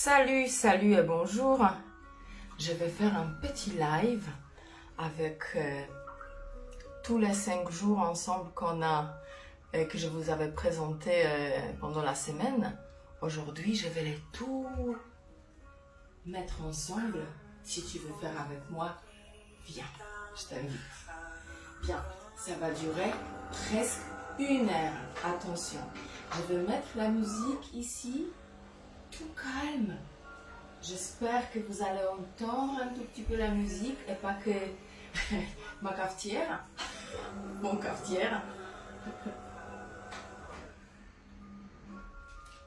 Salut et bonjour. Je vais faire un petit live avec tous les 5 jours ensemble que je vous avais présenté pendant la semaine. Aujourd'hui, je vais les tout mettre ensemble. Si tu veux faire avec moi, viens, je t'invite. Bien, ça va durer presque 1 heure. Attention, je vais mettre la musique ici, tout calme. J'espère que vous allez entendre un tout petit peu la musique et pas que ma cafetière, mon cafetière.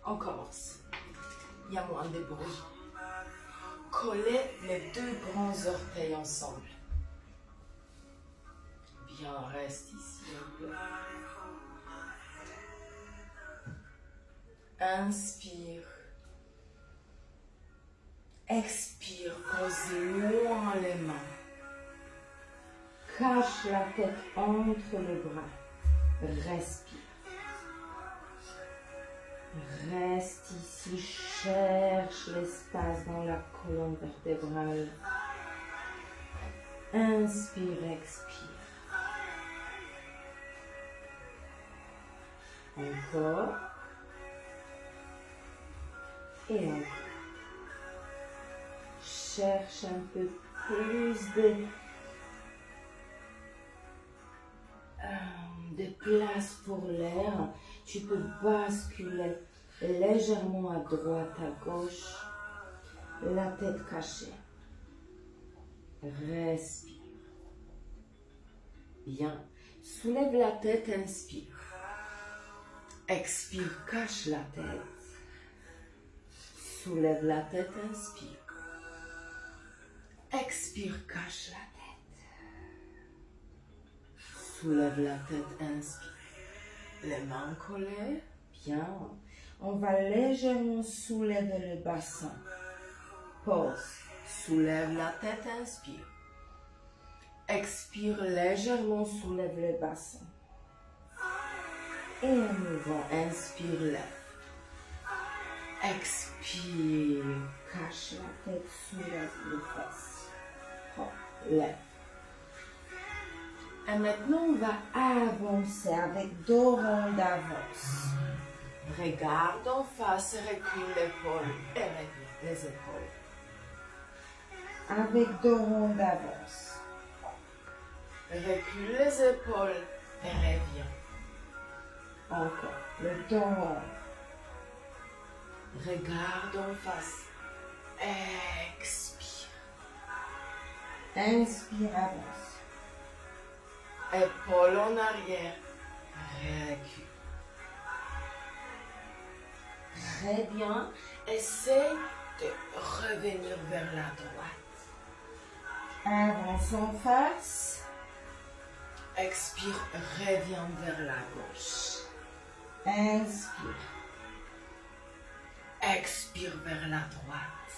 On commence. Il y a moins de bruit. Collez les 2 grands orteils ensemble. Bien, reste ici un peu. Inspire. Expire, pose loin les mains. Cache la tête entre les bras. Respire. Reste ici, cherche l'espace dans la colonne vertébrale. Inspire, expire. Encore. Et encore. Cherche un peu plus de place pour l'air. Tu peux basculer légèrement à droite, à gauche, la tête cachée. Respire. Bien. Soulève la tête, inspire. Expire, cache la tête. Soulève la tête, inspire. Expire, cache la tête. Soulève la tête, inspire. Les mains collées. Bien. On va légèrement soulever le bassin. Pause. Soulève la tête, inspire. Expire, légèrement soulève le bassin. Et en mouvant, inspire, lève. Expire, cache la tête, soulève les fesses. Lève. Et maintenant, on va avancer avec 2 ronds d'avance. Regarde en face, recule l'épaule et reviens les épaules. Avec 2 ronds d'avance. Recule les épaules et reviens. Encore. Le 2 ronds. Regarde en face. Expire. Inspire, avance. Épaule en arrière. Recule. Très bien. Essaye de revenir vers la droite. Avance en face. Expire, reviens vers la gauche. Inspire. Expire vers la droite.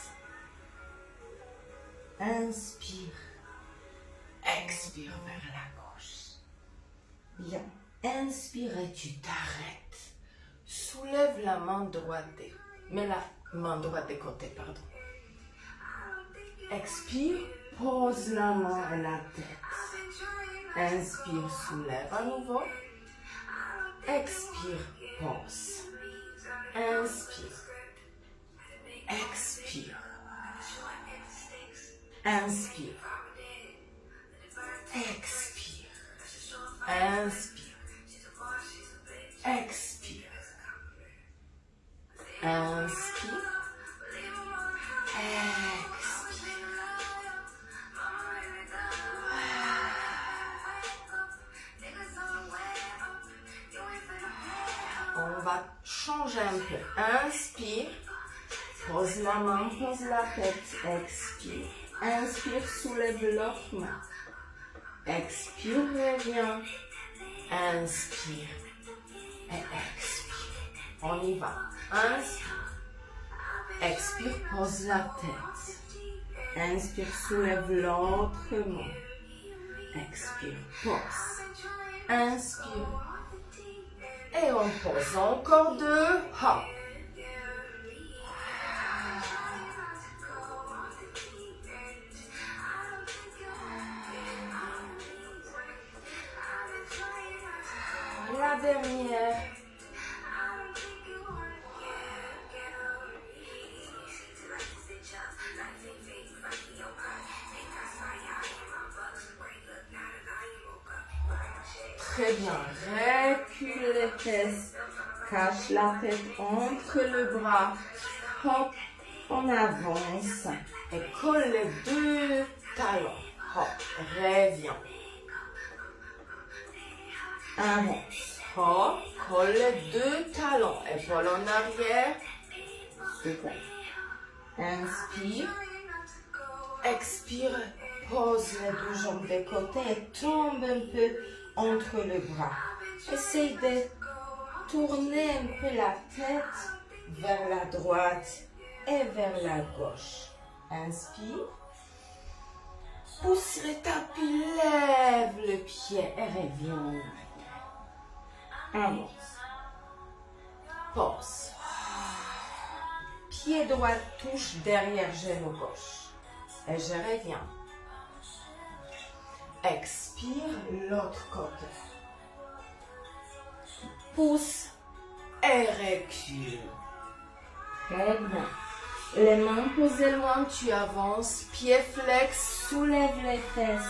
Inspire. Expire vers la gauche. Bien. Inspire et tu t'arrêtes. Soulève la main droite. Mets la main droite de côté, pardon. Expire. Pose la main et la tête. Inspire, soulève à nouveau. Expire, pose. Inspire. Expire. Inspire. Expire. Inspire. Expire. Inspire. On va changer un peu. Inspire. Pose la main, pose la tête. Expire. Inspire, soulève l'autre main. Expire, reviens. Inspire. Et expire. On y va. Inspire. Expire, pose la tête. Inspire, soulève l'autre main. Expire, pose. Inspire. Et on pose encore 2. Hop. dernière. Très bien. Recule les fesses. Cache la tête entre le bras. Hop. On avance. Et colle les deux talons. Hop. Reviens. Avance. Hop. Colle les deux talons. Épaule en arrière. Super. Inspire. Expire. Pose les deux jambes de côté et tombe un peu entre le bras. Essaye de tourner un peu la tête vers la droite et vers la gauche. Inspire. Pousse le tapis, lève le pied et reviens en arrière. Avance. Pose. Pied droit touche derrière genou gauche. Et je reviens. Expire l'autre côté. Pousse et recule. Très bien. Les mains posées loin, tu avances. Pied flex, soulève les fesses.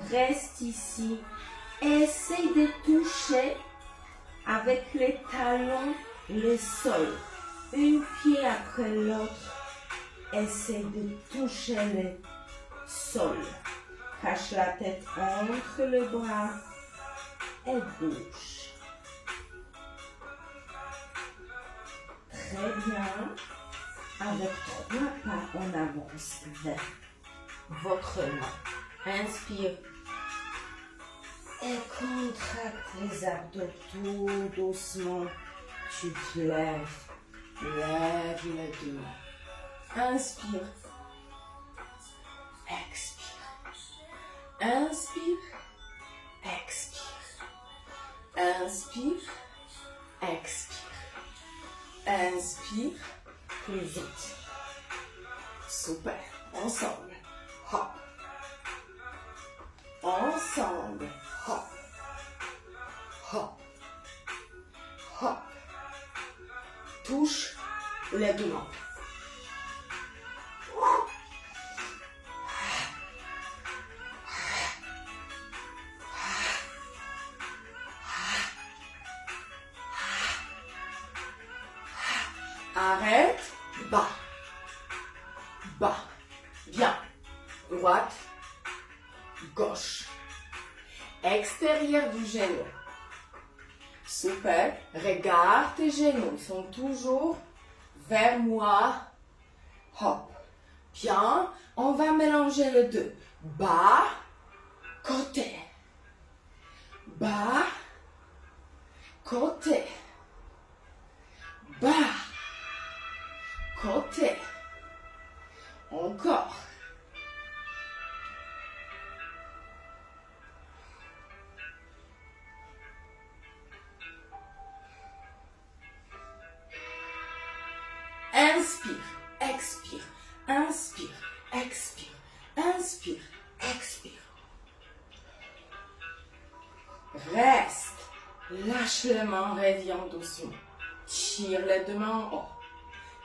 Reste ici. Essaye de toucher avec les talons le sol. Un pied après l'autre. Essaye de toucher le sol. Cache la tête entre le bras et bouge. Très bien. Avec 3 pas, on avance vers votre main. Inspire. Et contracte les abdos tout doucement. Tu te lèves. Lève les deux mains. Inspire. Expire. Inspire, expire. Inspire, expire. Inspire, plus vite. Super. Ensemble. Hop. Ensemble. Hop. Hop. Hop. Touche les deux mains. Arrête, bas, bas, bien, droite, gauche, extérieur du genou. Super, regarde tes genoux, ils sont toujours vers moi. Hop, bien, on va mélanger les deux. Bas, côté, bas, côté, bas. Côté. Encore. Inspire, expire, inspire, expire, inspire, expire. Reste. Lâche les mains, reviens doucement. Tire les deux mains en haut.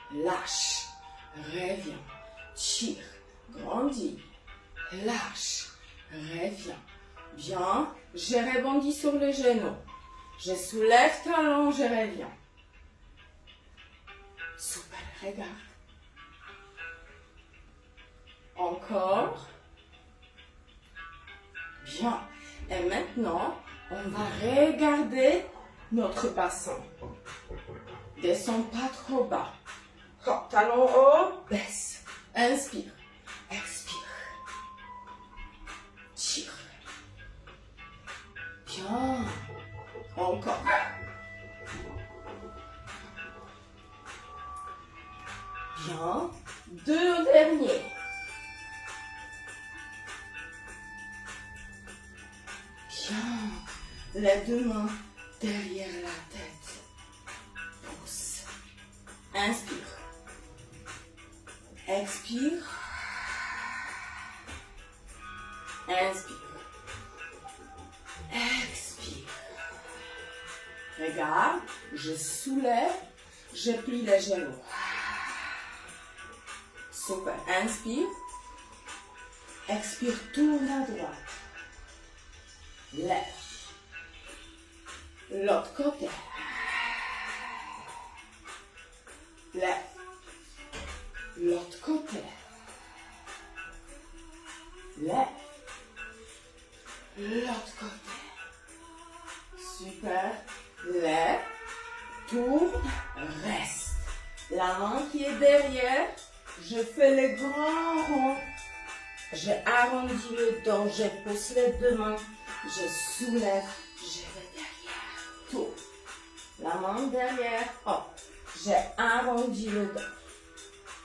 Lâche, reviens, tire, grandis, lâche, reviens. Bien, je rebondis sur le genou. Je soulève talon, je reviens. Super, regarde. Encore. Bien. Et maintenant, on va regarder notre bassin. Descends pas trop bas. Hop, talon haut, baisse. Inspire, expire. Tire. Bien. Encore. Bien. 2 derniers. Bien. Les deux mains derrière la tête. Pousse. Inspire. Expire. Inspire. Expire. Regarde, je soulève, je plie les genoux. Super. Inspire. Expire, tourne à droite. Lève. L'autre côté. Lève. L'autre côté. Lève. L'autre côté. Super. Lève. Tourne. Reste. La main qui est derrière. Je fais le grand rond. Je arrondis le dos. Je pousse les deux mains. Je soulève. Je vais derrière. Tourne. La main derrière. Hop. Je arrondis le dos.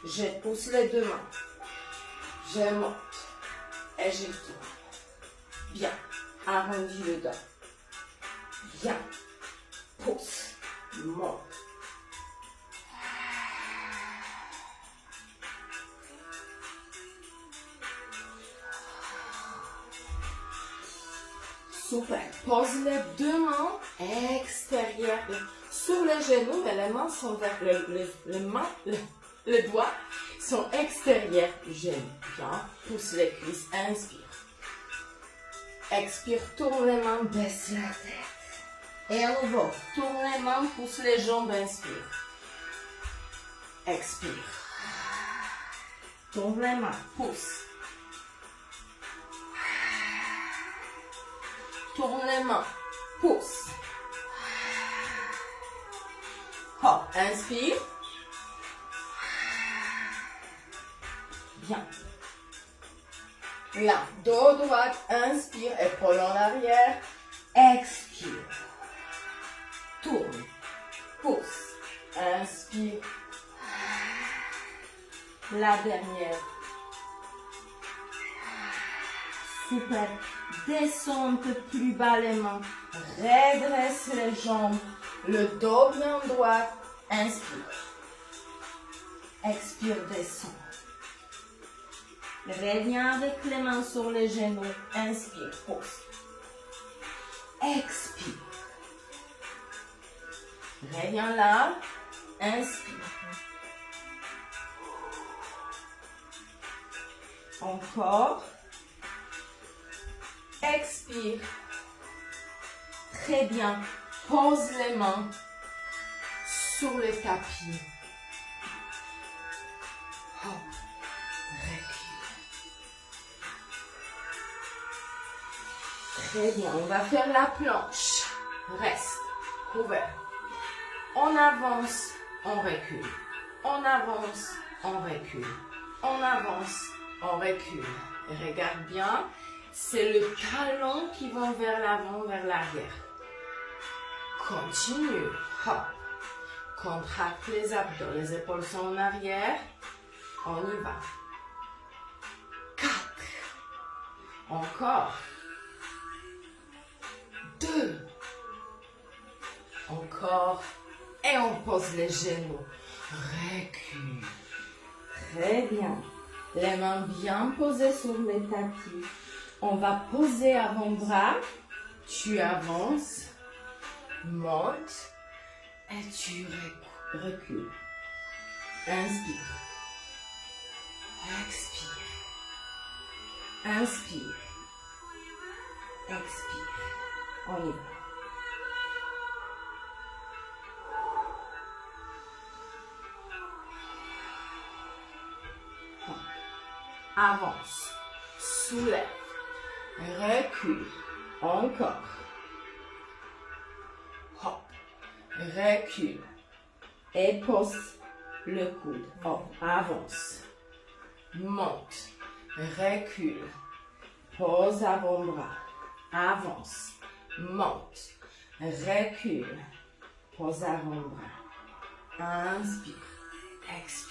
Je pousse les deux mains. Je monte. Et je tourne. Bien. Arrondis le dos. Bien. Pousse. Monte. Super. Pose les deux mains extérieures sur les genoux, mais les mains sont vers les doigts sont extérieurs du genou. Bien. Pousse les cuisses. Inspire. Expire. Tourne les mains. Baisse la tête. Et à nouveau. Tourne les mains. Pousse les jambes. Inspire. Expire. Tourne les mains. Pousse. Tourne les mains, pousse. Hop, inspire. Bien. Là, dos droite, inspire, épaule en arrière. Expire. Tourne, pousse. Inspire. La dernière. Super. Descends un peu plus bas les mains. Redresse les jambes. Le dos bien droit. Inspire. Expire, descends. Reviens avec les mains sur les genoux. Inspire, pousse. Expire. Reviens là. Inspire. Encore. Expire. Très bien. Pose les mains sur le tapis. Hop. Recule. Très bien. On va faire la planche. Reste. Ouvert. On avance. On recule. On avance. On recule. On avance. On recule. Et regarde bien. C'est le talon qui va vers l'avant, vers l'arrière. Continue. Hop. Contracte les abdos. Les épaules sont en arrière. On y va. 4. Encore. 2. Encore. Et on pose les genoux. Recule. Très bien. Les mains bien posées sur le tapis. On va poser avant-bras, tu avances, montes et tu recules. Inspire. Expire. Inspire. Expire. On y va. Avance. Soulève. Recule. Encore. Hop. Recule. Et pose le coude. Hop. Avance. Monte. Recule. Pose avant-bras. Avance. Monte. Recule. Pose avant-bras. Inspire. Expire.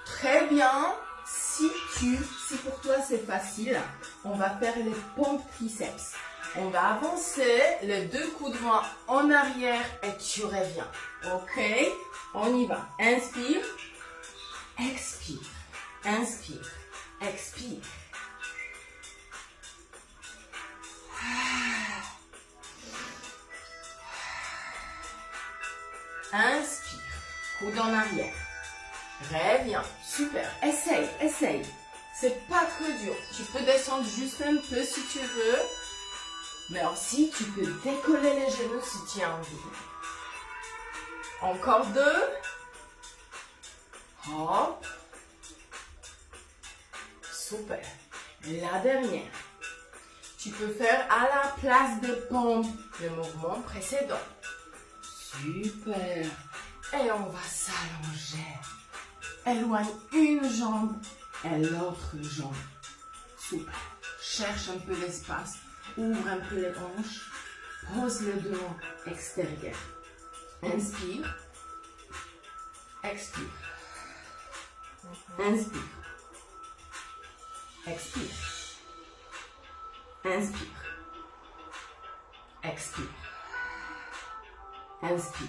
Très bien. Si pour toi c'est facile, on va faire les pompes triceps. On va avancer les deux coudes droits en arrière et tu reviens. Ok? On y va. Inspire. Expire. Inspire. Expire. Inspire. Coude en arrière. Reviens. Super. Essaye, essaye. C'est pas très dur. Tu peux descendre juste un peu si tu veux. Mais aussi, tu peux décoller les genoux si tu as envie. Encore 2. Hop. Super. La dernière. Tu peux faire à la place des pompes le mouvement précédent. Super. Et on va s'allonger. Éloigne une jambe et l'autre jambe. Super. Cherche un peu l'espace. Ouvre un peu les hanches. Pose le dos extérieur. Inspire. Expire. Inspire. Expire. Inspire. Expire. Inspire.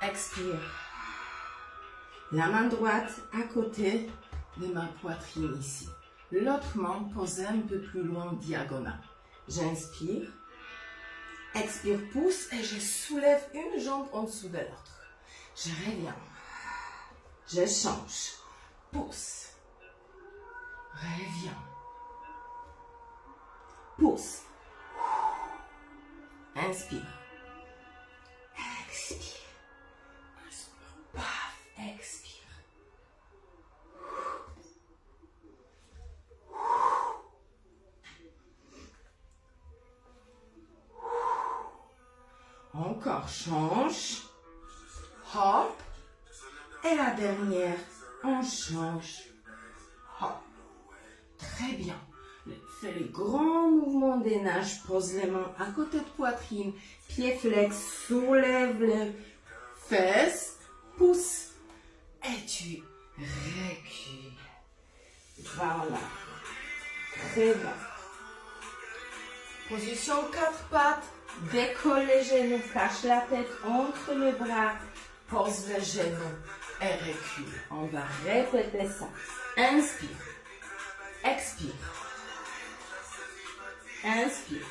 Expire. La main droite à côté de ma poitrine ici. L'autre main posée un peu plus loin diagonale. J'inspire. Expire, pousse et je soulève une jambe en dessous de l'autre. Je reviens. Je change. Pousse. Reviens. Pousse. Inspire. Expire. Inspire. Paf. Expire. Encore, change. Hop. Et la dernière, on change. Hop. Très bien. Fais le grand mouvement des nages. Pose les mains à côté de poitrine. Pied flex. Soulève les fesses. Pousse. Et tu recules. Voilà. Très bien. Position 4 pattes. Décolle les genoux. Cache la tête entre les bras. Pose les genoux et recule. On va répéter ça. Inspire. Expire. Inspire.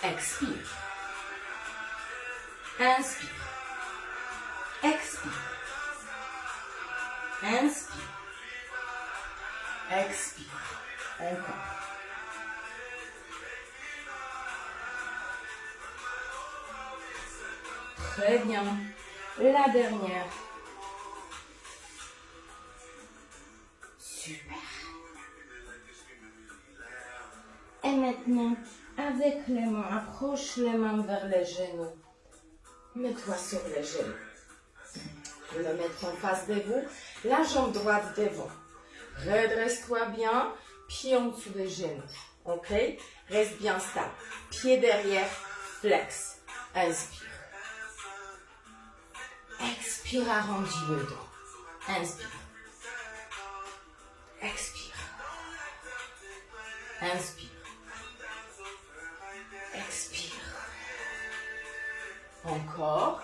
Expire. Inspire. Expire. Inspire. Expire. Encore. Très bien. La dernière. Super. Et maintenant, avec les mains, approche les mains vers les genoux. Mets-toi sur les genoux. Je vais le mettre en face de vous. La jambe droite devant. Redresse-toi bien. Pied en dessous des genoux. Ok? Reste bien stable. Pied derrière. Flex. Inspire. Expire, arrondis le dos. Inspire. Expire. Inspire. Expire. Encore.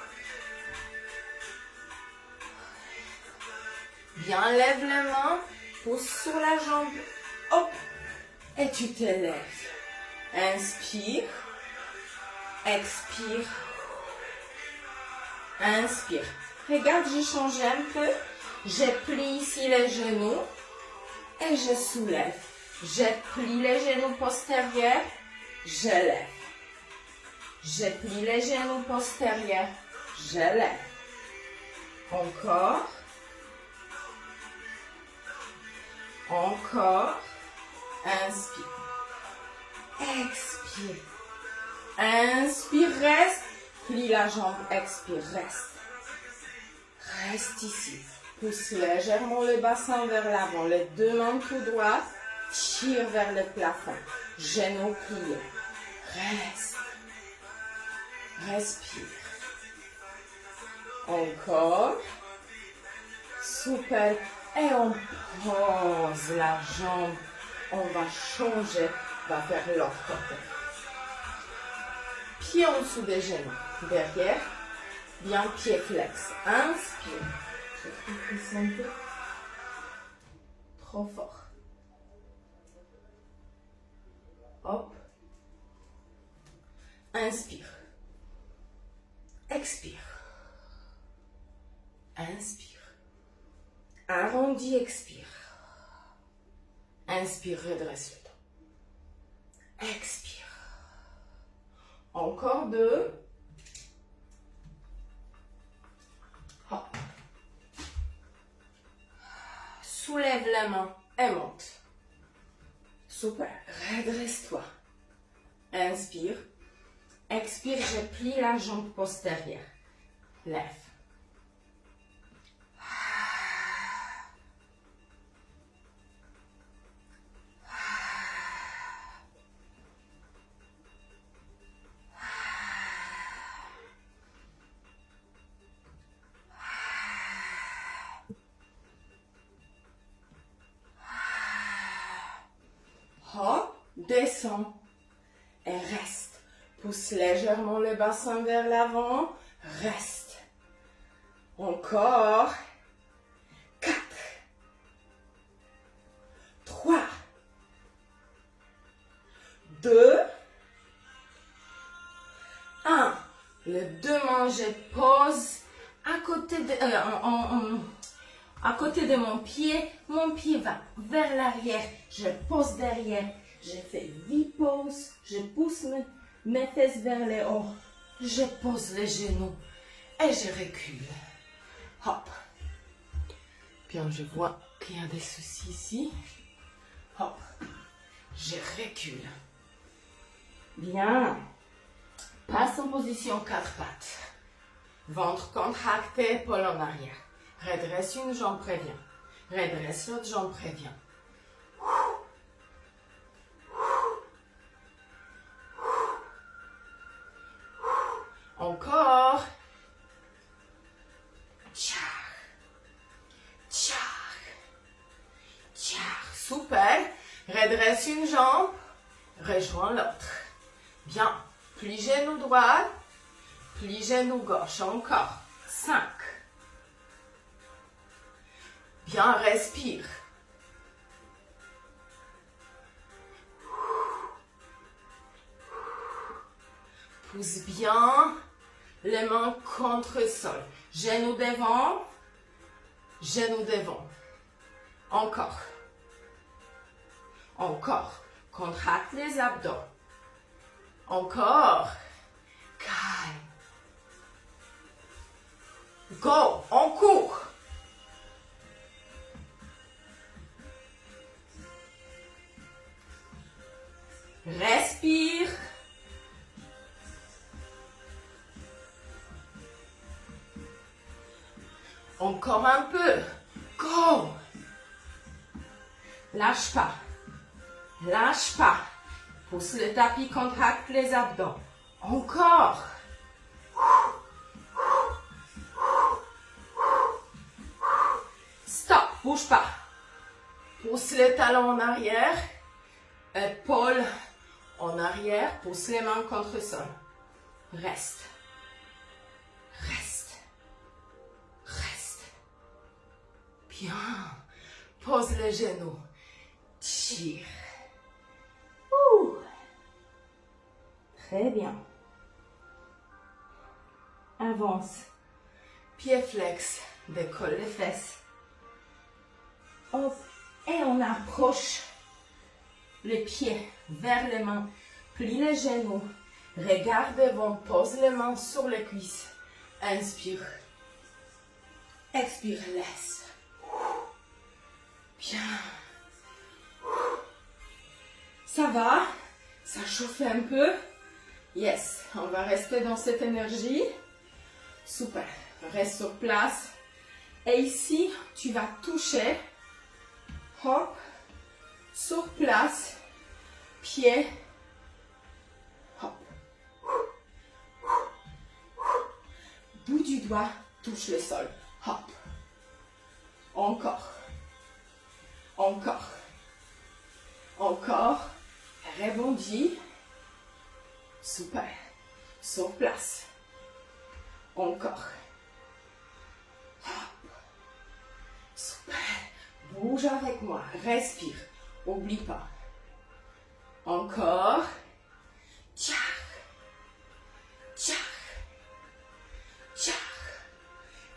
Bien, lève les mains. Pousse sur la jambe. Hop. Et tu te lèves. Inspire. Expire. Inspire. Regarde, j'ai changé un peu. Je plie ici les genoux. Et je soulève. Je plie les genoux postérieurs. Je lève. Je plie les genoux postérieurs. Je lève. Encore. Encore. Inspire. Expire. Inspire, reste. Plie la jambe, expire, reste. Reste ici. Pousse légèrement le bassin vers l'avant. Les deux mains tout droit. Tire vers le plafond. Genoux pliés. Reste. Respire. Encore. Super. Et on pose la jambe. On va changer va faire l'autre côté. Pied en dessous des genoux, derrière, bien pied flex. Inspire. Je trouve que c'est un peu trop fort. Hop. Inspire. Expire. Inspire. Arrondi, expire. Inspire, redresse le dos. Expire. Encore 2. Hop. Soulève la main et monte. Super. Redresse-toi. Inspire. Expire, je plie la jambe postérieure. Lève. Hop, descends et reste. Pousse légèrement le bassin vers l'avant. Reste. Encore. 4. 3. 2. 1. Les deux mains, je pose à côté de mon pied va vers l'arrière, je pose derrière, je fais 8 pauses, je pousse mes fesses vers le haut, je pose les genoux et je recule. Hop. Bien, je vois qu'il y a des soucis ici. Hop. Je recule. Bien. Passe en position 4 pattes. Ventre contracté, épaule en arrière. Redresse une jambe, prévient. Redresse l'autre jambe, prévient. Encore. Tchar. Tchar. Tchar. Super. Redresse une jambe. Rejoins l'autre. Bien. Plie genou droit. Plie genou gauche. Encore. 5. Bien, respire. Pousse bien les mains contre le sol. Genou devant. Genou devant. Encore. Encore. Contracte les abdos. Encore. Calme. Go. On court. Respire. Encore un peu. Go. Lâche pas. Lâche pas. Pousse le tapis, contracte les abdos. Encore. Stop. Bouge pas. Pousse les talons en arrière. Épaules en arrière. Pousse les mains contre le sol. Reste. Reste. Reste. Bien. Pose les genoux. Tire. Ouh. Très bien. Avance. Pied flex. Décolle les fesses. Hop. Et on approche les pieds vers les mains. Plie les genoux. Regarde devant. Pose les mains sur les cuisses. Inspire. Expire. Laisse. Bien. Ça va? Ça chauffe un peu? Yes. On va rester dans cette énergie. Super. Reste sur place. Et ici, tu vas toucher. Hop. Sur place. Pied. Hop. Bout du doigt touche le sol. Hop. Encore. Encore. Encore. Rebondis. bougie. Super. Sur place. Encore. Hop. Super. Bouge avec moi. Respire. Oublie pas. Encore. Tchak. Tchak. Tchak.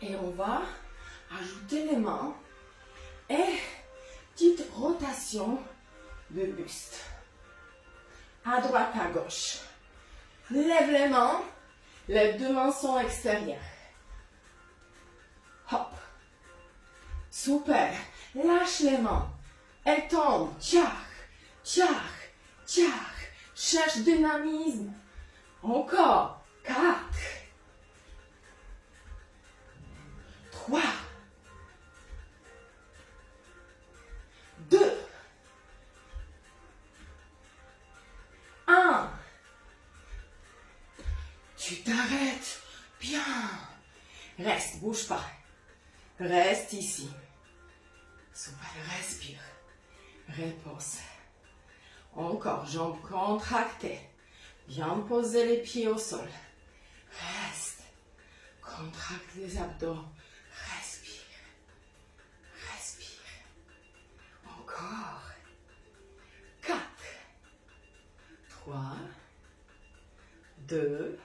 Et on va ajouter les mains. Et petite rotation de buste. À droite, à gauche. Lève les mains. Les deux mains sont extérieures. Hop. Super. Lâche les mains. Elles tombent. Tchak. Tchak. Tchak. Cherche dynamisme. Encore. 4. 3. 2. 1. Tu t'arrêtes. Bien. Reste, bouge pas. Reste ici. Super, respire. Repose. Encore, jambes contractées. Bien poser les pieds au sol. Reste. Contracte les abdos. Respire. Respire. Encore. 4. 3. 2.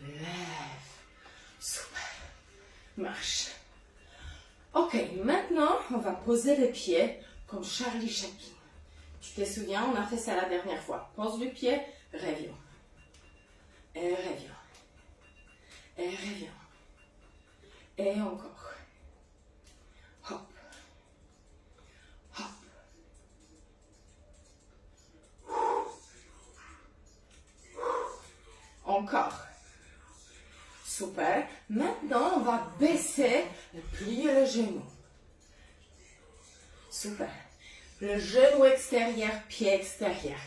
Lève. Super. Marche. Ok, maintenant, on va poser les pieds comme Charlie Chaplin. Tu te souviens, on a fait ça la dernière fois. Pose le pied, reviens. Et reviens. Et reviens. Et encore. Hop. Hop. Encore. Super. Maintenant, on va baisser et plier le genou. Super. Le genou extérieur, pied extérieur.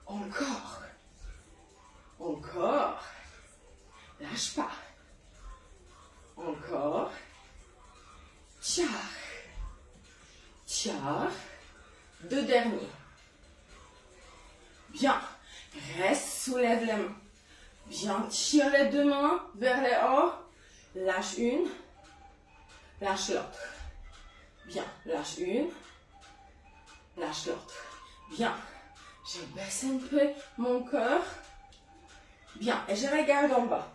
Encore. Encore. Lâche pas. Encore. Tchar. Tchar. 2 derniers. Bien. Reste, soulève les mains. Bien, tire les 2 mains vers le haut. Lâche une. Lâche l'autre. Bien, lâche une. Lâche l'autre. Bien. Je baisse un peu mon cœur. Bien, et je regarde en bas.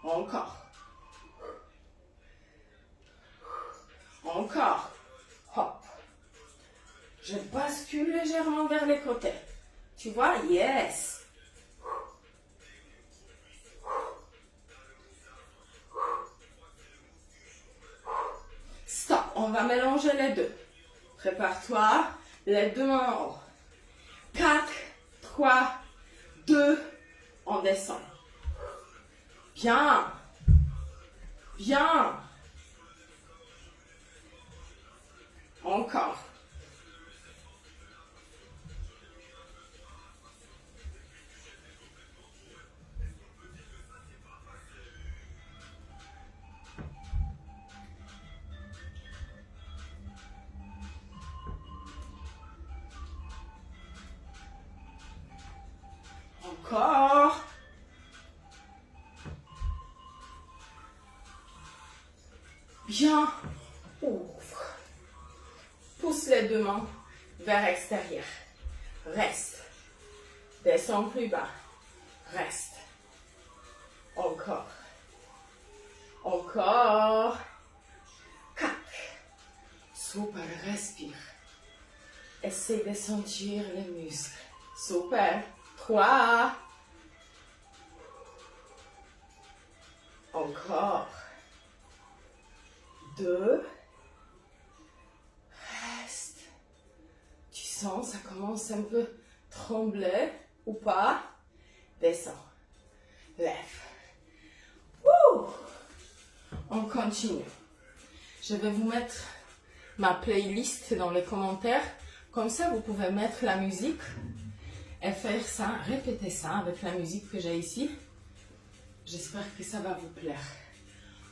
Encore. Encore. Hop. Je bascule légèrement vers les côtés. Tu vois? Yes. Stop. On va mélanger les deux. Prépare-toi. Les 2 mains en haut. 4, 3, 2. On descend. Bien. Bien. Encore. Encore. Bien. Ouvre. Pousse les 2 mains vers l'extérieur. Reste. Descends plus bas. Reste. Encore. Encore. 4. Super. Respire. Essaye de sentir les muscles. Super. 3. Encore. 2. Reste. Tu sens, ça commence un peu trembler ou pas. Descends. Lève. Wouh! On continue. Je vais vous mettre ma playlist dans les commentaires. Comme ça, vous pouvez mettre la musique et faire ça, répéter ça avec la musique que j'ai ici. J'espère que ça va vous plaire.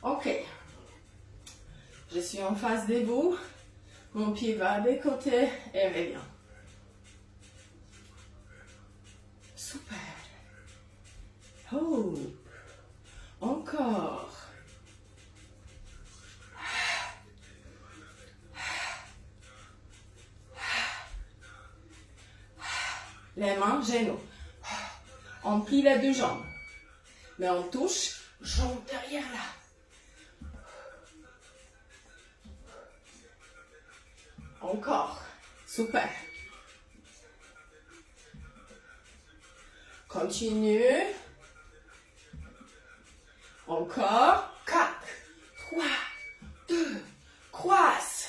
Ok. Je suis en face de vous. Mon pied va des côtés et revient. Super. Oh. Encore. Les mains, genoux. On plie les deux jambes. Mais on touche jambe derrière là. Encore. Super. Continue. Encore. 4, 3, 2, croise.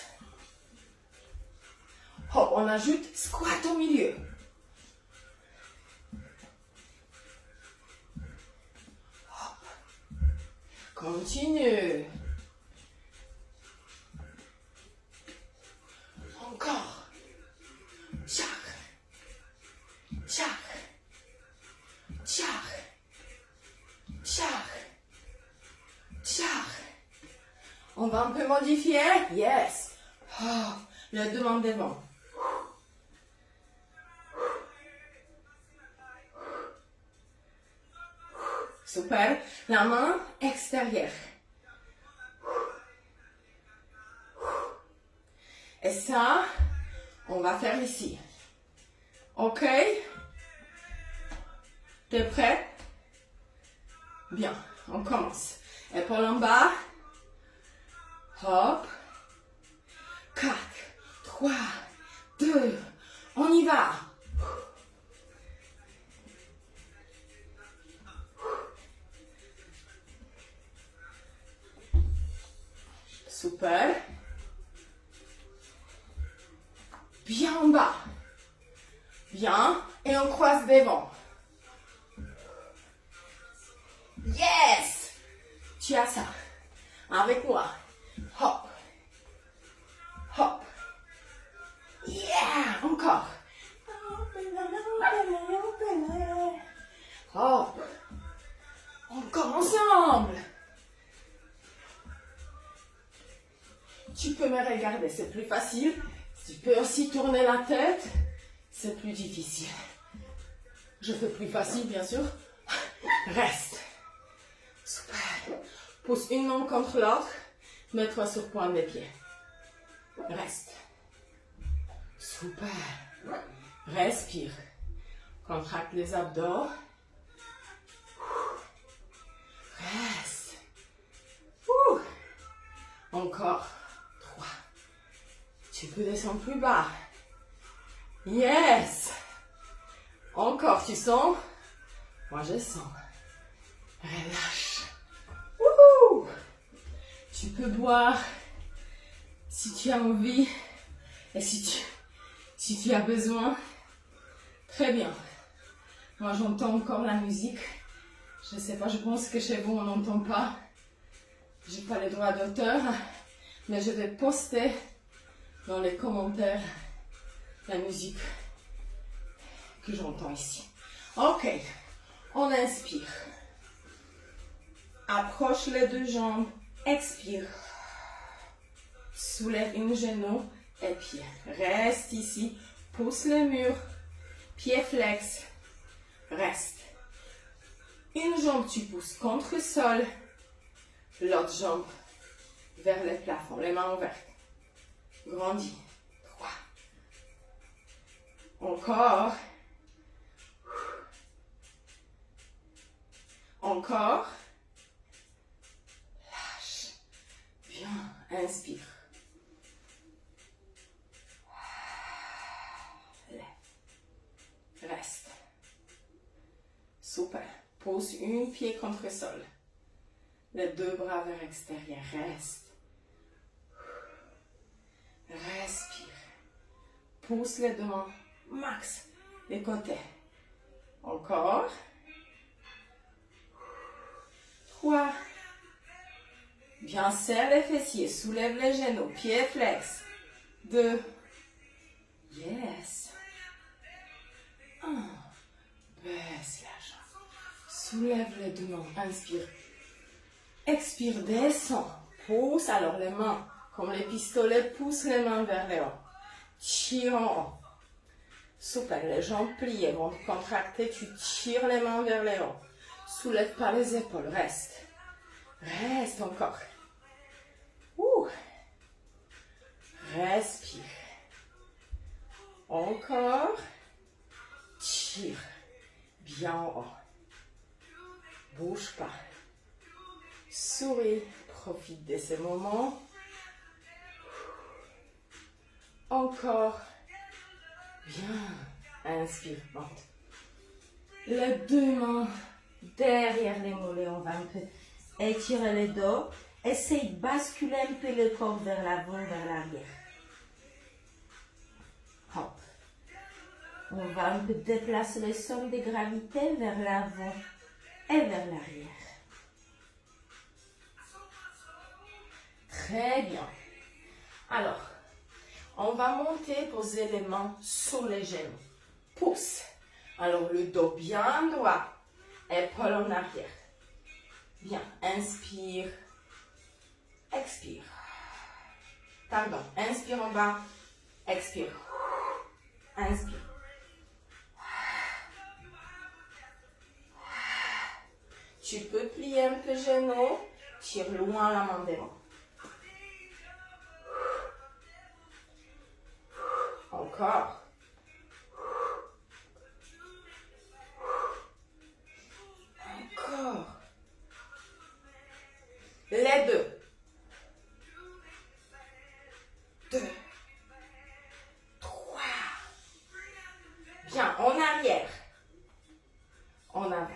Hop, on ajoute squat au milieu. Hop. Continue. Encore. Tchac. Tchac. Tchac. Tchac. Tchac. On va un peu modifier. Yes. Oh, le devant devant. Super. La main extérieure. Et ça, on va faire ici. Ok? T'es prêt? Bien, on commence. Épaule en bas. Hop. 4, 3, 2, on y va. Super. Bien en bas. Bien. Et on croise devant. Yes! Tu as ça. Avec moi. Hop. Hop. Yeah! Encore. Hop. Encore ensemble. Tu peux me regarder, c'est plus facile. Tu peux aussi tourner la tête. C'est plus difficile. Je fais plus facile, bien sûr. Reste. Super. Pousse une main contre l'autre. Mets-toi sur pointe des pieds. Reste. Super. Respire. Contracte les abdos. Reste. Encore. 3. Tu peux descendre plus bas. Yes. Encore, tu sens? Moi, je sens. Relâche. Wouhou. Tu peux boire si tu as envie et si tu as besoin. Très bien. Moi, j'entends encore la musique. Je ne sais pas, je pense que chez vous, on n'entend pas. Je n'ai pas les droits d'auteur, mais je vais poster dans les commentaires la musique que j'entends ici. Ok, on inspire. Approche les deux jambes, expire. Soulève une genou et pied. Reste ici, pousse le mur, pied flex, reste. Une jambe tu pousses contre le sol, l'autre jambe vers le plafond, les mains ouvertes. Grandis. 3. Encore. Encore. Lâche. Bien. Inspire. Lève. Reste. Super. Pose une pied contre le sol. Les deux bras vers l'extérieur. Reste. Respire. Pousse les deux mains. Max. Les côtés. Encore. 3. Bien serre les fessiers. Soulève les genoux. Pieds flex. 2. Yes. 1. Baisse la jambe. Soulève les deux mains. Inspire. Expire. Descends. Pousse alors les mains Comme les pistolets, pousse les mains vers le haut. Tire en haut. Super, les jambes pliées vont contracter, tu tires les mains vers le haut. Soulève pas les épaules, reste. Reste encore. Respire. Encore. Tire. Bien en haut. Bouge pas. Souris. Profite de ces moments. Encore. Bien. Inspire. Monte. Les deux mains derrière les mollets. On va un peu étirer le dos. Essaye de basculer un peu le corps vers l'avant, vers l'arrière. Hop. On va un peu déplacer le centre de gravité vers l'avant et vers l'arrière. Très bien. Alors, on va monter, poser les mains sur les genoux. Pousse. Alors, le dos bien droit. Épaule en arrière. Bien. Inspire. Expire. Pardon. Inspire en bas. Expire. Inspire. Tu peux plier un peu genou. Tire loin la main devant. Encore. Encore. Les deux. 2, 3. Bien, en arrière. En avant.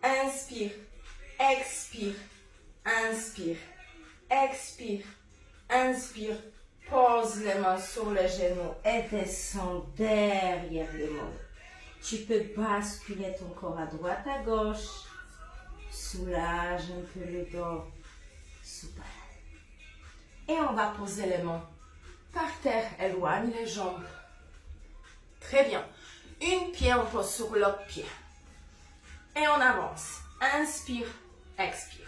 Inspire, expire, inspire, expire, inspire. Pose les mains sur les genoux et descends derrière les mains. Tu peux basculer ton corps à droite, à gauche. Soulage un peu le dos. Super. Et on va poser les mains par terre. Éloigne les jambes. Très bien. Une pied, on pose sur l'autre pied. Et on avance. Inspire, expire.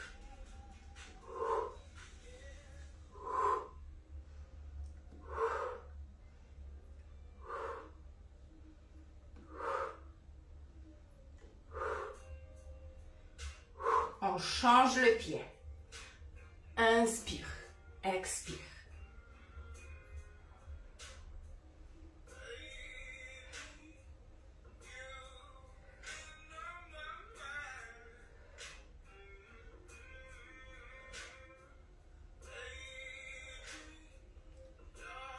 On change le pied. Inspire, expire.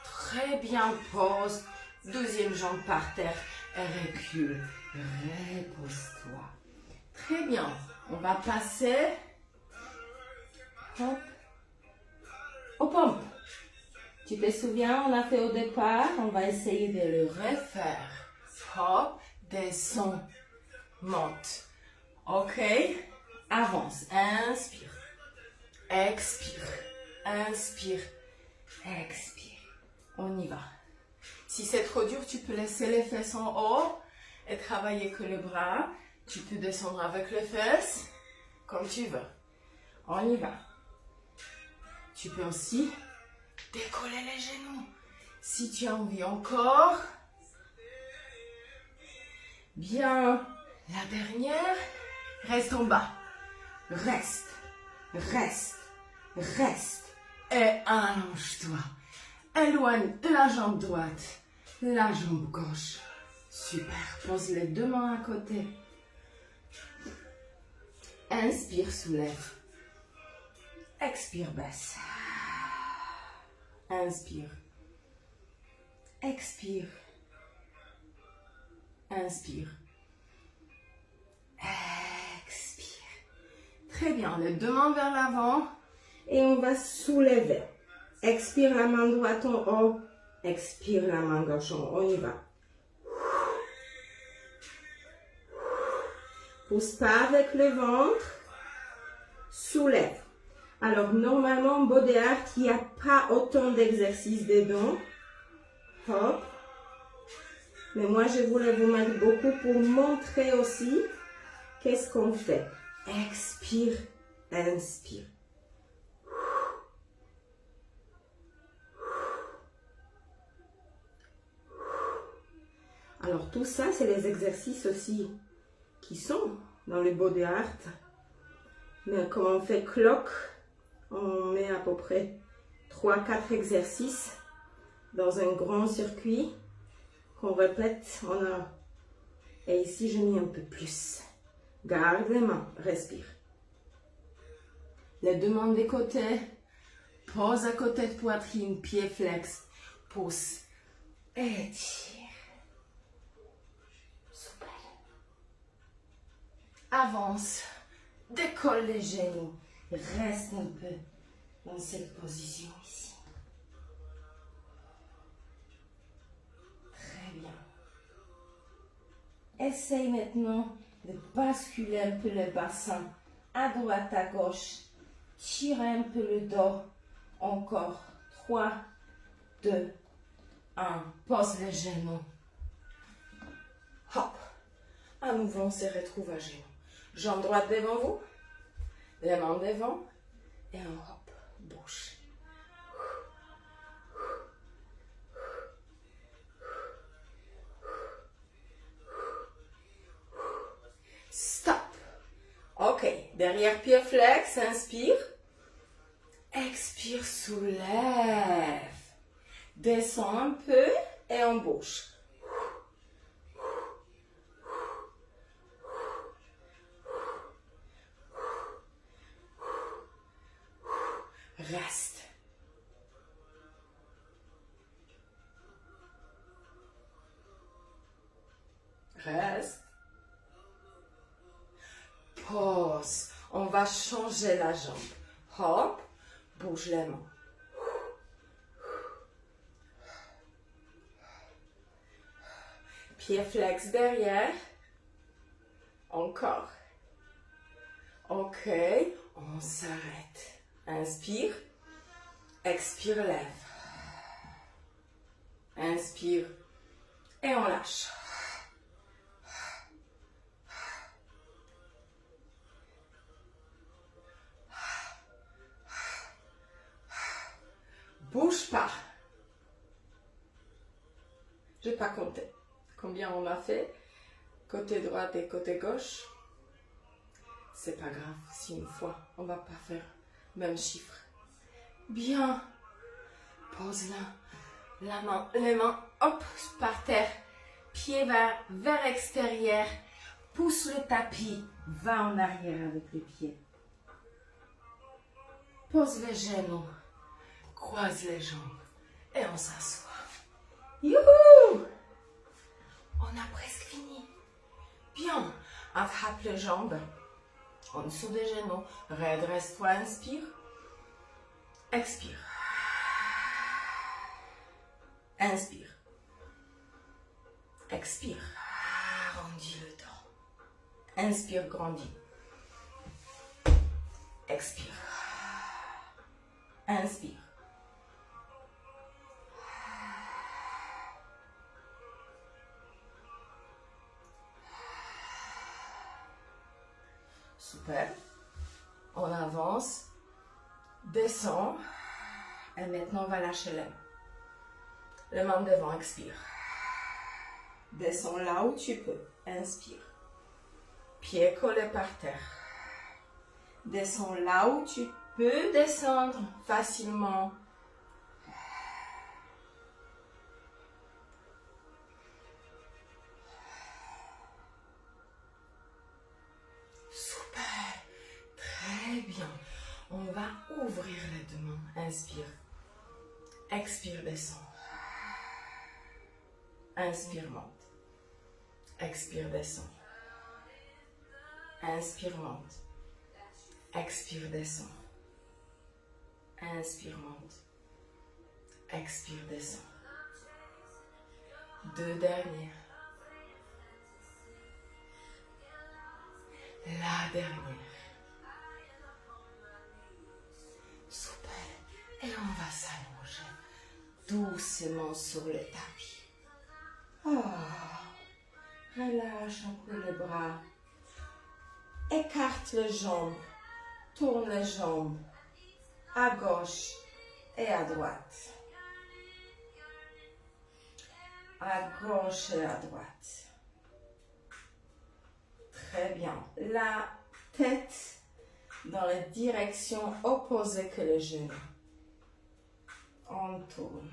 Très bien, pose. Deuxième jambe par terre et recule. Repose-toi. Très bien. On va passer hop, aux pompes. Tu te souviens, on a fait au départ. On va essayer de le refaire. Hop, descend, monte. Ok, avance. Inspire, expire, inspire, expire. On y va. Si c'est trop dur, tu peux laisser les fesses en haut et travailler que le bras. Tu peux descendre avec les fesses, comme tu veux. On y va. Tu peux aussi décoller les genoux. Si tu as envie encore. Bien. La dernière. Reste en bas. Reste. Reste. Reste. Et allonge-toi. Éloigne la jambe droite. La jambe gauche. Super. Pose les deux mains à côté. Inspire, soulève. Expire, baisse. Inspire. Expire. Inspire. Expire. Très bien. Les deux mains vers l'avant. Et on va soulever. Expire la main droite en haut. Expire la main gauche en haut. On y va. Pousse pas avec le ventre. Soulève. Alors, normalement, en body art, il n'y a pas autant d'exercices dedans. Hop. Mais moi, je voulais vous mettre beaucoup pour montrer aussi qu'est-ce qu'on fait. Expire, inspire. Alors tout ça, c'est les exercices aussi qui sont dans le body art. Mais comme on fait clock, on met à peu près 3-4 exercices dans un grand circuit qu'on répète. Et ici, je mets un peu plus. Garde les mains, respire. Les deux mains des côtés. Pose à côté de poitrine, pied flex. Pousse. Étire. Super. Avance. Décolle les genoux. Reste un peu dans cette position ici. Très bien. Essaye maintenant de basculer un peu le bassin à droite, à gauche. Tire un peu le dos. Encore. 3, 2, 1. Pose les genoux. Hop. À nouveau, on se retrouve à genoux. Jambe droite devant vous. Les mains devant. Et un hop. Bouge. Stop. Ok. Derrière pied flex. Inspire. Expire, soulève. Descends un peu et on bouge. Reste. Reste. Pause. On va changer la jambe. Hop. Bouge les mains. Pied flex derrière. Encore. Ok. On s'arrête. Inspire. Expire, lève. Inspire. Et on lâche. Bouge pas. Je n'ai pas compté combien on a fait. Côté droit et côté gauche. C'est pas grave si une fois on va pas faire même chiffre. Bien. Pose la main, les mains, hop, par terre. Pied vers extérieur. Pousse le tapis. Va en arrière avec les pieds. Pose les genoux. Croise les jambes. Et on s'assoit. Youhou! On a presque fini. Bien. Attrape les jambes. En dessous des genoux. Redresse-toi. Inspire. Expire. Inspire. Expire. Arrondis le dos. Inspire, grandis. Expire. Inspire. Super. On avance. Descend. Et maintenant, on va lâcher les mains. Les mains devant, expire. Descends là où tu peux. Inspire. Pieds collés par terre. Descends là où tu peux descendre facilement. Super. Très bien. On va ouvrir les deux mains. Inspire. Expire, descends. Inspire, monte. Expire, descends. Inspire, monte. Expire, descends. Inspire, monte. Expire, descends. Deux dernières. La dernière. Super. Et on va s'allonger doucement sur le tapis. Relâche un peu les bras. Écarte les jambes. Tourne les jambes à gauche et à droite. À gauche et à droite. Très bien. La tête dans la direction opposée que les genoux. On tourne.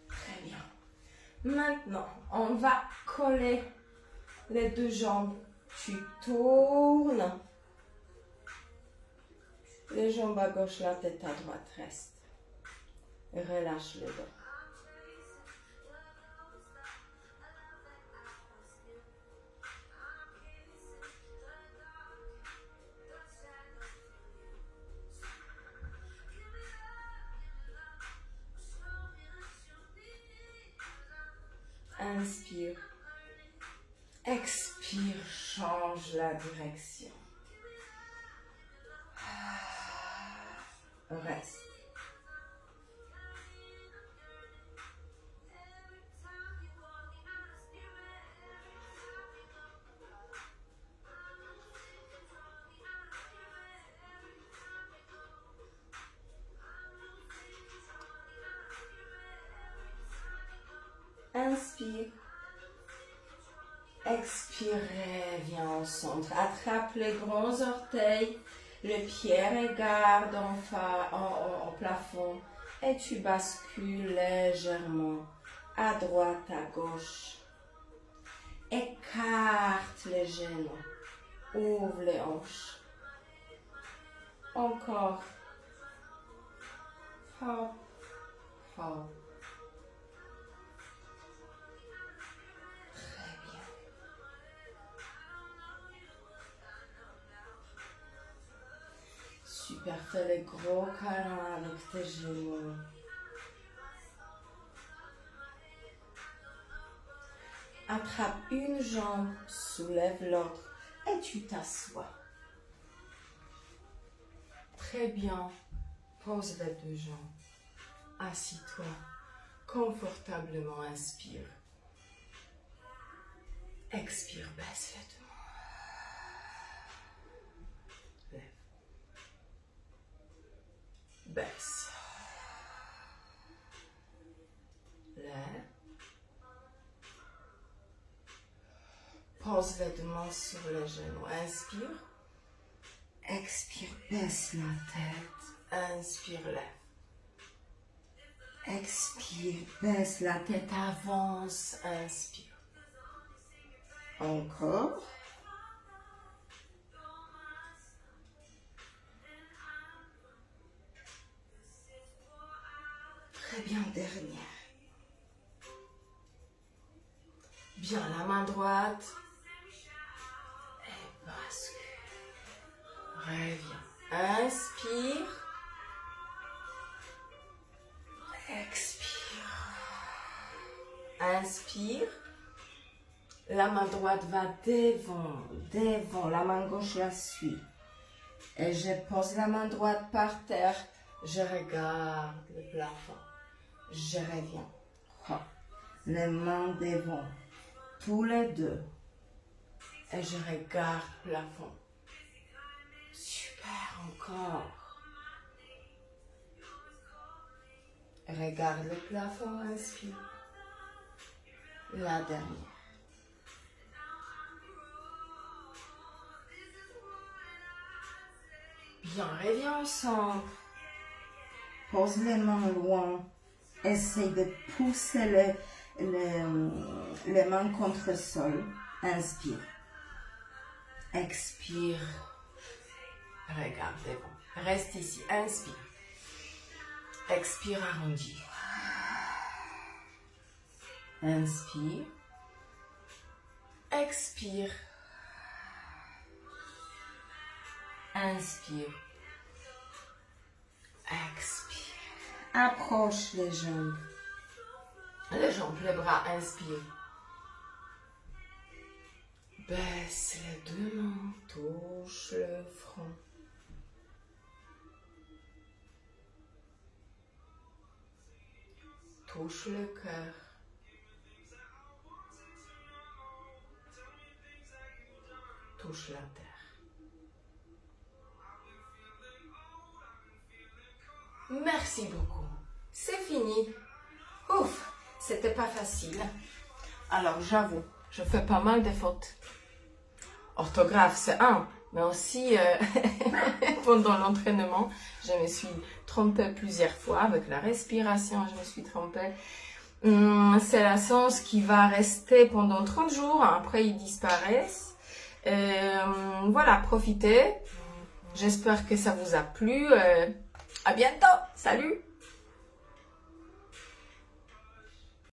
Très bien. Maintenant, on va coller les deux jambes. Tu tournes. Les jambes à gauche, la tête à droite reste. Relâche les dos. Inspire. Expire, change la direction. Reste. Inspire. Expire, viens au centre. Attrape les grands orteils. Le pied regarde en plafond. Et tu bascules légèrement à droite, à gauche. Écarte les genoux. Ouvre les hanches. Encore. Hop, hop. Super, fais les gros câlins avec tes genoux. Attrape une jambe, soulève l'autre et tu t'assois. Très bien. Pose les deux jambes. Assis-toi confortablement. Inspire. Expire, baisse les deux. Baisse. Lève. Pose les deux mains sur les genoux. Inspire. Expire, baisse la tête. Inspire, lève. Expire, baisse la tête, avance. Inspire. Encore. Très bien, dernière. Bien, la main droite. Et bascule. Reviens. Inspire. Expire. Inspire. La main droite va devant. La main gauche la suit. Et je pose la main droite par terre. Je regarde le plafond. Je reviens. Les mains devant. Tous les deux. Et je regarde le plafond. Super, encore. Regarde le plafond, inspire. La dernière. Bien, reviens au centre. Pose les mains loin. Essaye de pousser les mains contre le sol. Inspire. Expire. Regarde devant. Reste ici. Inspire. Expire, arrondi. Inspire. Expire. Inspire. Expire. Approche les jambes. Les jambes, les bras. Inspire. Baisse les deux mains. Touche le front. touche le cœur. Touche la terre. Merci beaucoup. C'est fini. Ouf, c'était pas facile. Alors j'avoue, je fais pas mal de fautes. Orthographe, c'est un, mais aussi pendant l'entraînement, je me suis trompée plusieurs fois avec la respiration, je me suis trompée. C'est la sens qui va rester pendant 30 jours, après ils disparaissent. Voilà, profitez. J'espère que ça vous a plu. À bientôt. Salut!